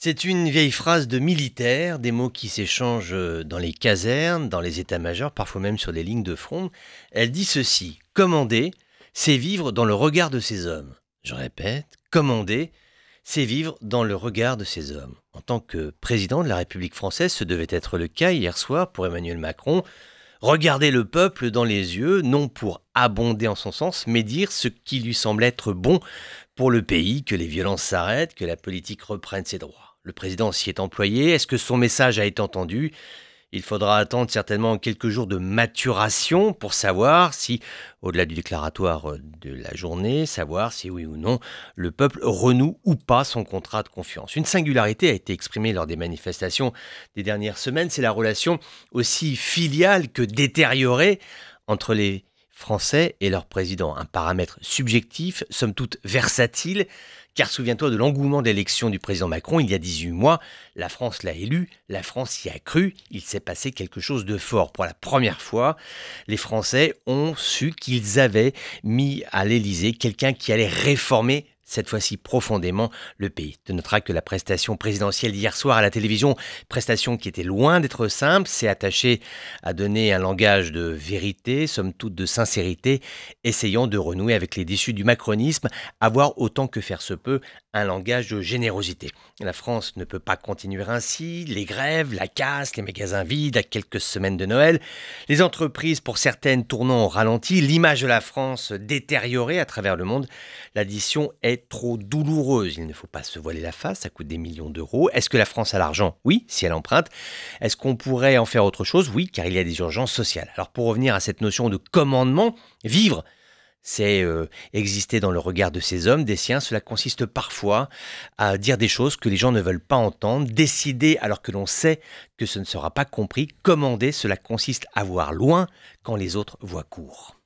C'est une vieille phrase de militaire, des mots qui s'échangent dans les casernes, dans les états-majors, parfois même sur les lignes de front. Elle dit ceci: commander, c'est vivre dans le regard de ses hommes. Je répète, commander, c'est vivre dans le regard de ses hommes. En tant que président de la République française, ce devait être le cas hier soir pour Emmanuel Macron. Regarder le peuple dans les yeux, non pour abonder en son sens, mais dire ce qui lui semble être bon pour le pays, que les violences s'arrêtent, que la politique reprenne ses droits. Le président s'y est employé. Est-ce que son message a été entendu? Il faudra attendre certainement quelques jours de maturation pour savoir si, au-delà du déclaratoire de la journée, savoir si oui ou non le peuple renoue ou pas son contrat de confiance. Une singularité a été exprimée lors des manifestations des dernières semaines, c'est la relation aussi filiale que détériorée entre les Français et leur président. Un paramètre subjectif, somme toute versatile, car souviens-toi de l'engouement d'élection du président Macron il y a 18 mois. La France l'a élu, la France y a cru. Il s'est passé quelque chose de fort. Pour la première fois, les Français ont su qu'ils avaient mis à l'Élysée quelqu'un qui allait réformer cette fois-ci profondément le pays. Tu noteras que la prestation présidentielle d'hier soir à la télévision, prestation qui était loin d'être simple, s'est attachée à donner un langage de vérité, somme toute de sincérité, essayant de renouer avec les déçus du macronisme, avoir autant que faire se peut un langage de générosité. La France ne peut pas continuer ainsi, les grèves, la casse, les magasins vides à quelques semaines de Noël, les entreprises pour certaines tournant au ralenti, l'image de la France détériorée à travers le monde. L'addition est trop douloureuse. Il ne faut pas se voiler la face, ça coûte des millions d'euros. Est-ce que la France a l'argent? Oui, si elle emprunte. Est-ce qu'on pourrait en faire autre chose? Oui, car il y a des urgences sociales. Alors pour revenir à cette notion de commandement, vivre, c'est exister dans le regard de ces hommes, des siens. Cela consiste parfois à dire des choses que les gens ne veulent pas entendre, décider alors que l'on sait que ce ne sera pas compris, commander, cela consiste à voir loin quand les autres voient court.